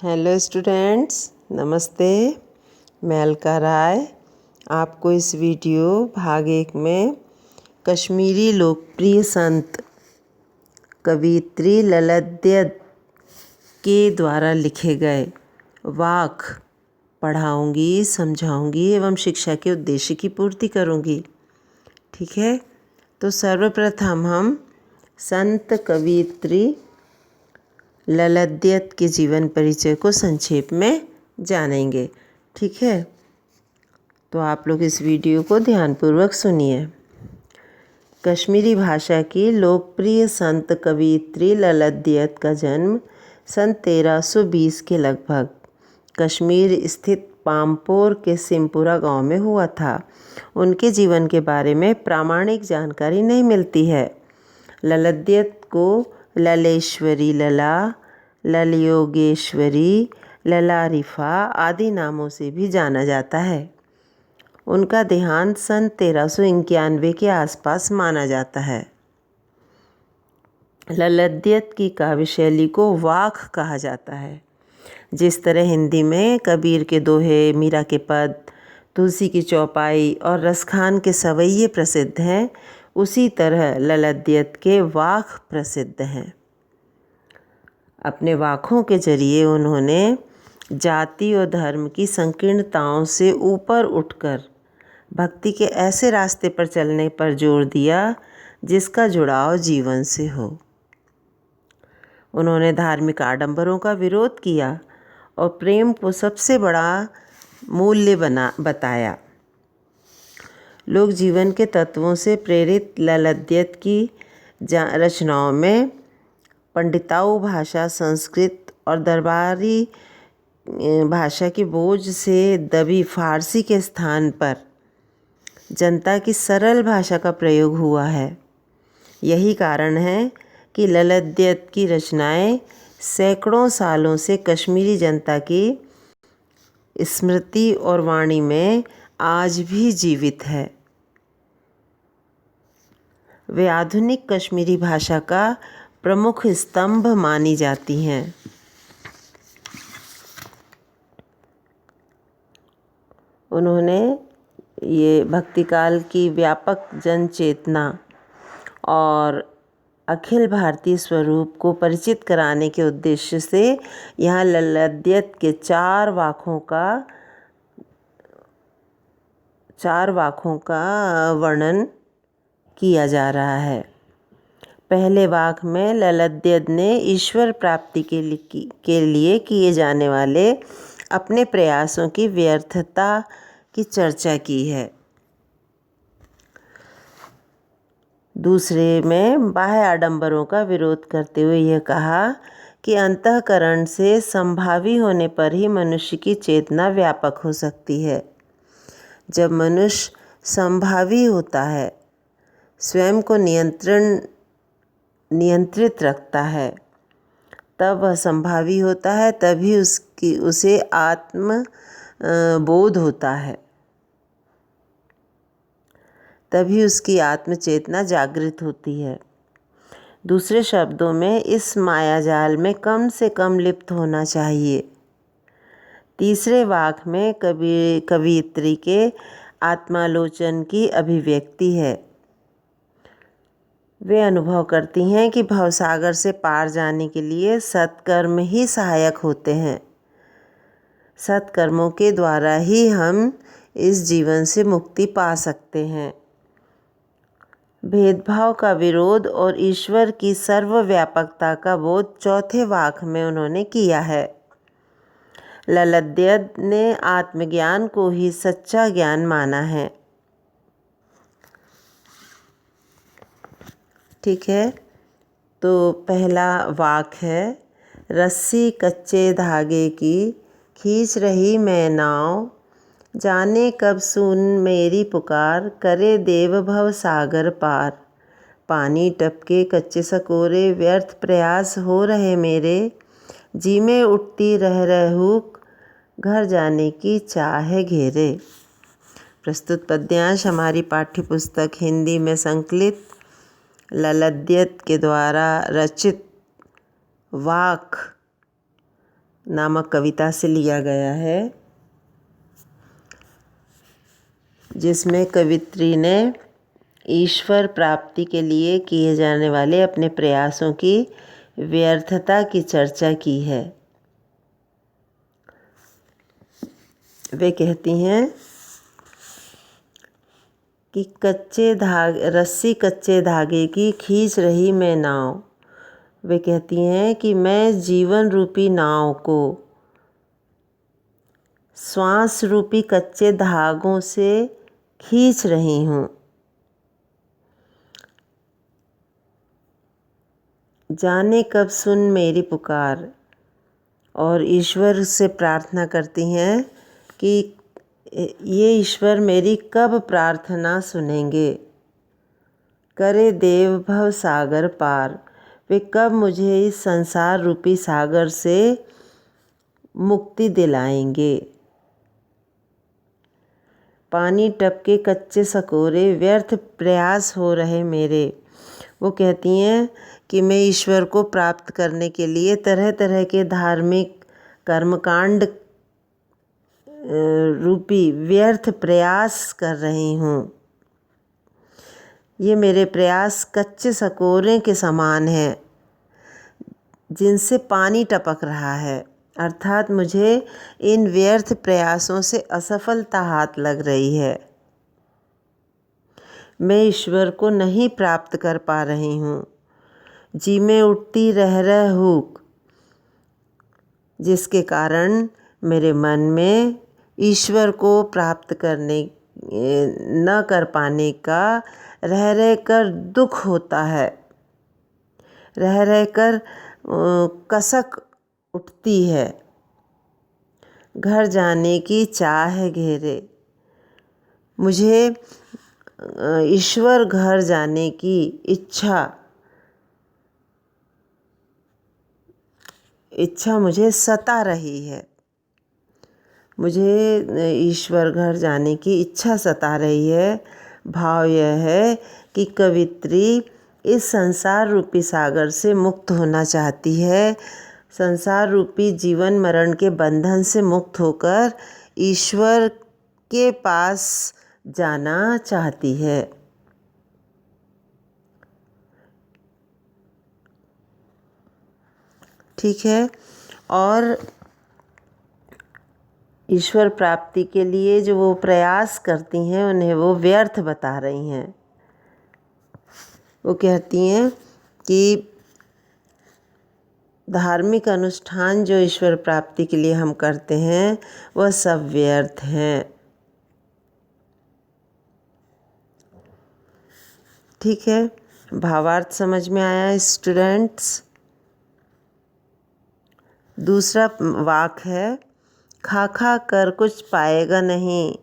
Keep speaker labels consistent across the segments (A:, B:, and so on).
A: Hello students, नमस्ते। मैं अलका राय आपको इस वीडियो भाग 1 में कश्मीरी लोकप्रिय संत कवयित्री ललद्यद के द्वारा लिखे गए वाक पढ़ाऊंगी, समझाऊंगी एवं शिक्षा के उद्देश्य की पूर्ति करूंगी। ठीक है, तो सर्वप्रथम हम संत कवयित्री ललद्यद के जीवन परिचय को संक्षेप में जानेंगे। ठीक है, तो आप लोग इस वीडियो को ध्यानपूर्वक सुनिए। कश्मीरी भाषा की लोकप्रिय संत कवयित्री ललद्यद का जन्म सन 1320 के लगभग कश्मीर स्थित पामपोर के सिमपुरा गांव में हुआ था। उनके जीवन के बारे में प्रामाणिक जानकारी नहीं मिलती है। ललद्यद को ललेश्वरी लला, ललयोगेश्वरी, ललारिफा आदि नामों से भी जाना जाता है। उनका देहांत सन 1391 के आसपास माना जाता है। ललद्यद की काव्य शैली को वाक कहा जाता है। जिस तरह हिंदी में कबीर के दोहे, मीरा के पद, तुलसी की चौपाई और रसखान के सवैये प्रसिद्ध हैं, उसी तरह ललद्यद के वाक प्रसिद्ध हैं। अपने वाकों के जरिए उन्होंने जाति और धर्म की संकीर्णताओं से ऊपर उठकर भक्ति के ऐसे रास्ते पर चलने पर जोर दिया जिसका जुड़ाव जीवन से हो। उन्होंने धार्मिक आडंबरों का विरोध किया और प्रेम को सबसे बड़ा मूल्य बताया। लोक जीवन के तत्वों से प्रेरित ललद्यद की रचनाओं में पंडिताऊ भाषा, संस्कृत और दरबारी भाषा के बोझ से दबी फारसी के स्थान पर जनता की सरल भाषा का प्रयोग हुआ है। यही कारण है कि ललद्यद की रचनाएं सैकड़ों सालों से कश्मीरी जनता की स्मृति और वाणी में आज भी जीवित है। वे आधुनिक कश्मीरी भाषा का प्रमुख स्तंभ मानी जाती हैं। उन्होंने ये भक्तिकाल की व्यापक जन चेतना और अखिल भारतीय स्वरूप को परिचित कराने के उद्देश्य से यहाँ ललद्यद के 4 वाकों का वर्णन किया जा रहा है। पहले वाक में ललद्यद ने ईश्वर प्राप्ति के लिए किए जाने वाले अपने प्रयासों की व्यर्थता की चर्चा की है। दूसरे में बाह्य आडंबरों का विरोध करते हुए यह कहा कि अंतःकरण से संभावी होने पर ही मनुष्य की चेतना व्यापक हो सकती है। जब मनुष्य संभावी होता है, स्वयं को नियंत्रित रखता है, तब वह संभावी होता है, तभी उसे आत्म बोध होता है, तभी उसकी आत्मचेतना जागृत होती है। दूसरे शब्दों में इस मायाजाल में कम से कम लिप्त होना चाहिए। तीसरे वाक में कवयित्री के आत्मालोचन की अभिव्यक्ति है। वे अनुभव करती हैं कि भवसागर से पार जाने के लिए सत्कर्म ही सहायक होते हैं। सत्कर्मों के द्वारा ही हम इस जीवन से मुक्ति पा सकते हैं। भेदभाव का विरोध और ईश्वर की सर्वव्यापकता का बोध चौथे वाक में उन्होंने किया है। ललद्यद ने आत्मज्ञान को ही सच्चा ज्ञान माना है। ठीक है, तो पहला वाक है, रस्सी कच्चे धागे की खींच रही मैं नाव, जाने कब सुन मेरी पुकार, करे देव भव सागर पार। पानी टपके कच्चे सकोरे, व्यर्थ प्रयास हो रहे मेरे, जी में उठती रह रहूक, घर जाने की चाह घेरे। प्रस्तुत पद्यांश हमारी पाठ्यपुस्तक हिंदी में संकलित ललद्यद के द्वारा रचित वाक नामक कविता से लिया गया है, जिसमें कवित्री ने ईश्वर प्राप्ति के लिए किए जाने वाले अपने प्रयासों की व्यर्थता की चर्चा की है। वे कहती हैं कि रस्सी कच्चे धागे की खींच रही मैं नाव। वे कहती हैं कि मैं जीवन रूपी नाव को श्वास रूपी कच्चे धागों से खींच रही हूँ। जाने कब सुन मेरी पुकार। और ईश्वर से प्रार्थना करती हैं कि ये ईश्वर मेरी कब प्रार्थना सुनेंगे। करे देव भव सागर पार। वे कब मुझे इस संसार रूपी सागर से मुक्ति दिलाएंगे। पानी टपके कच्चे सकोरे व्यर्थ प्रयास हो रहे मेरे। वो कहती हैं कि मैं ईश्वर को प्राप्त करने के लिए तरह तरह के धार्मिक कर्मकांड रूपी व्यर्थ प्रयास कर रही हूँ। ये मेरे प्रयास कच्चे सकोरे के समान हैं जिनसे पानी टपक रहा है, अर्थात मुझे इन व्यर्थ प्रयासों से असफलता हाथ लग रही है। मैं ईश्वर को नहीं प्राप्त कर पा रही हूँ। जी में उठती रह हुक, जिसके कारण मेरे मन में ईश्वर को प्राप्त करने न कर पाने का रह कर दुख होता है। रह कर कसक उठती है। घर जाने की चाह घेरे। मुझे ईश्वर घर जाने की इच्छा मुझे सता रही है। मुझे ईश्वर घर जाने की इच्छा सता रही है। भाव यह है कि कवित्री इस संसार रूपी सागर से मुक्त होना चाहती है। संसार रूपी जीवन मरण के बंधन से मुक्त होकर ईश्वर के पास जाना चाहती है। ठीक है। और ईश्वर प्राप्ति के लिए जो वो प्रयास करती हैं उन्हें वो व्यर्थ बता रही हैं। वो कहती हैं कि धार्मिक अनुष्ठान जो ईश्वर प्राप्ति के लिए हम करते हैं वह सब व्यर्थ हैं। ठीक है, भावार्थ समझ में आया स्टूडेंट्स। दूसरा वाक है, खा खा कर कुछ पाएगा नहीं,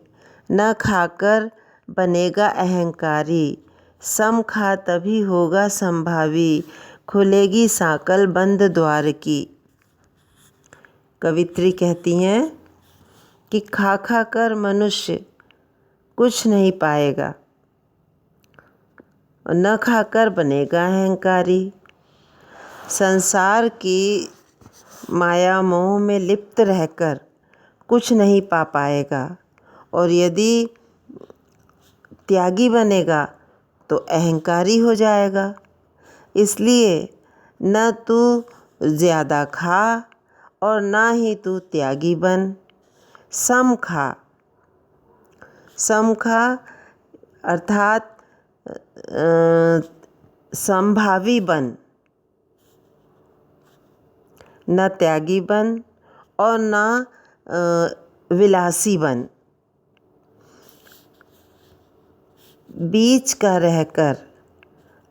A: न खाकर बनेगा अहंकारी। सम खा तभी होगा संभावी, खुलेगी साकल बंद द्वार की। कवित्री कहती हैं कि खा खा कर मनुष्य कुछ नहीं पाएगा और न खाकर बनेगा अहंकारी। संसार की माया मोह में लिप्त रहकर कुछ नहीं पा पाएगा और यदि त्यागी बनेगा तो अहंकारी हो जाएगा। इसलिए न तू ज़्यादा खा और ना ही तू त्यागी बन। सम खा। सम खा अर्थात संभावी बन, न त्यागी बन और न विलासी बन। बीच का रहकर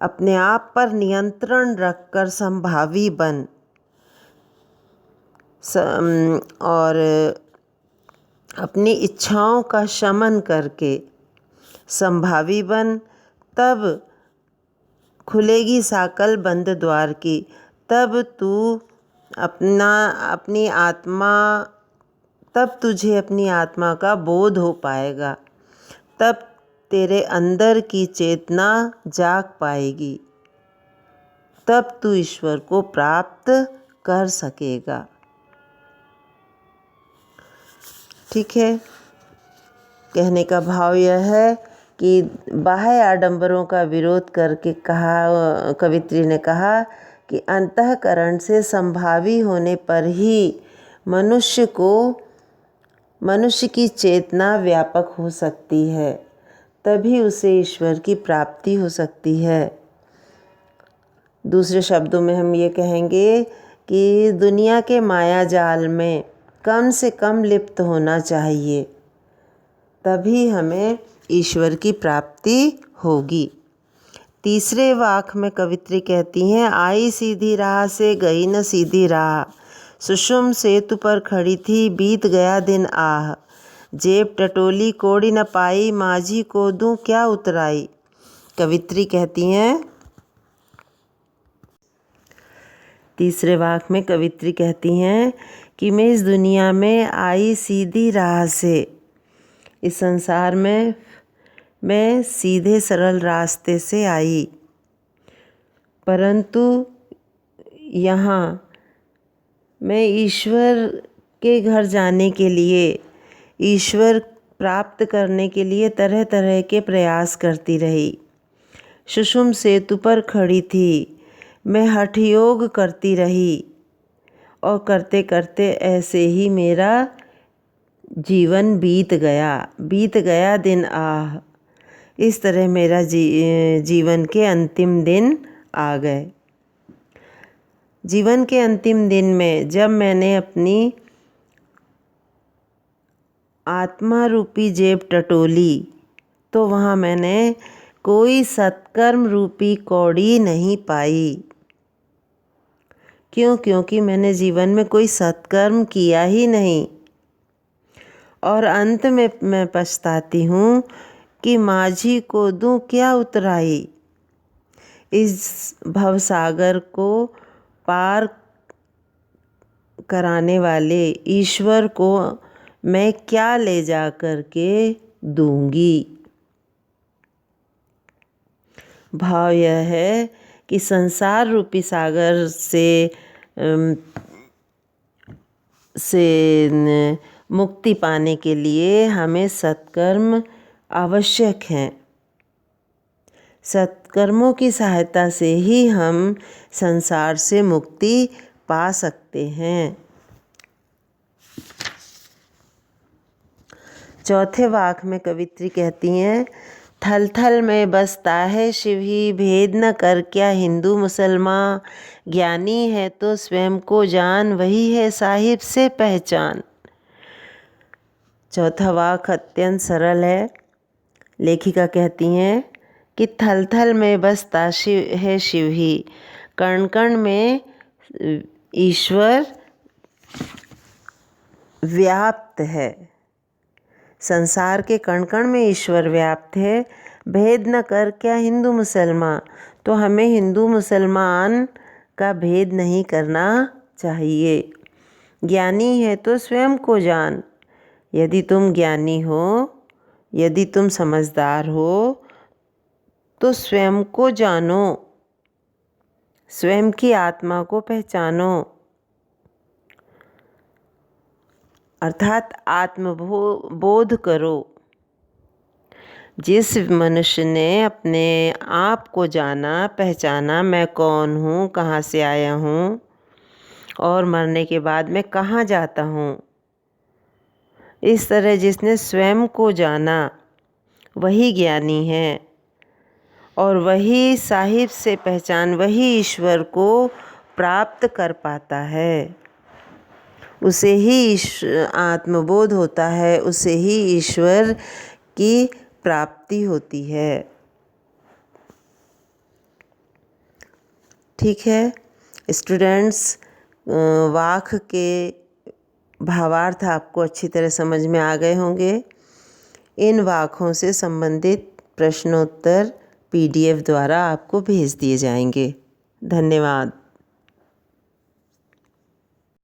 A: अपने आप पर नियंत्रण रखकर संभावी बन और अपनी इच्छाओं का शमन करके संभावी बन। तब खुलेगी साकल बंद द्वार की। तब तू तब तुझे अपनी आत्मा का बोध हो पाएगा। तब तेरे अंदर की चेतना जाग पाएगी। तब तू ईश्वर को प्राप्त कर सकेगा। ठीक है। कहने का भाव यह है कि बाह्य आडंबरों का विरोध करके कवित्री ने कहा कि अंतःकरण से संभावी होने पर ही मनुष्य की चेतना व्यापक हो सकती है, तभी उसे ईश्वर की प्राप्ति हो सकती है। दूसरे शब्दों में हम ये कहेंगे कि दुनिया के माया जाल में कम से कम लिप्त होना चाहिए, तभी हमें ईश्वर की प्राप्ति होगी। तीसरे वाक में कवित्री कहती हैं, आई सीधी राह से गई न सीधी राह, सुषुम सेतु पर खड़ी थी बीत गया दिन आह, जेब टटोली कोड़ी न पाई, माझी को दूं क्या उतराई। कवित्री कहती हैं, तीसरे वाक में कवित्री कहती हैं कि मैं इस दुनिया में आई सीधी राह से, इस संसार में मैं सीधे सरल रास्ते से आई, परंतु यहाँ मैं ईश्वर के घर जाने के लिए, ईश्वर प्राप्त करने के लिए तरह तरह के प्रयास करती रही। सुषुम सेतु पर खड़ी थी, मैं हठ योग करती रही और करते करते ऐसे ही मेरा जीवन बीत गया दिन आह। इस तरह मेरा जीवन के अंतिम दिन आ गए। जीवन के अंतिम दिन में जब मैंने अपनी आत्मा रूपी जेब टटोली, तो वहाँ मैंने कोई सत्कर्म रूपी कौड़ी नहीं पाई। क्यों? क्योंकि मैंने जीवन में कोई सत्कर्म किया ही नहीं। और अंत में मैं पछताती हूँ कि माझी को दूं क्या उतराई। इस भवसागर को पार कराने वाले ईश्वर को मैं क्या ले जा कर के दूंगी। भाव यह है कि संसार रूपी सागर से मुक्ति पाने के लिए हमें सत्कर्म आवश्यक हैं। सत्कर्मों की सहायता से ही हम संसार से मुक्ति पा सकते हैं। चौथे वाक में कवित्री कहती हैं, थल थल में बसता है शिव ही, भेद न कर क्या हिंदू मुसलमान, ज्ञानी है तो स्वयं को जान, वही है साहिब से पहचान। चौथा वाक अत्यंत सरल है। लेखिका कहती हैं कि थल थल में बसता है शिव ही, कण कण में ईश्वर व्याप्त है। संसार के कण कण में ईश्वर व्याप्त है। भेद न कर क्या हिंदू मुसलमान, तो हमें हिंदू मुसलमान का भेद नहीं करना चाहिए। ज्ञानी है तो स्वयं को जान, यदि तुम ज्ञानी हो, यदि तुम समझदार हो, तो स्वयं को जानो, स्वयं की आत्मा को पहचानो, अर्थात आत्मबोध करो। जिस मनुष्य ने अपने आप को जाना, पहचाना, मैं कौन हूँ, कहाँ से आया हूँ और मरने के बाद मैं कहाँ जाता हूँ, इस तरह जिसने स्वयं को जाना, वही ज्ञानी है और वही साहिब से पहचान, वही ईश्वर को प्राप्त कर पाता है। उसे ही आत्मबोध होता है, उसे ही ईश्वर की प्राप्ति होती है। ठीक है स्टूडेंट्स, वाक के भावार्थ आपको अच्छी तरह समझ में आ गए होंगे। इन वाकों से संबंधित प्रश्नोत्तर PDF द्वारा आपको भेज दिए जाएंगे। धन्यवाद।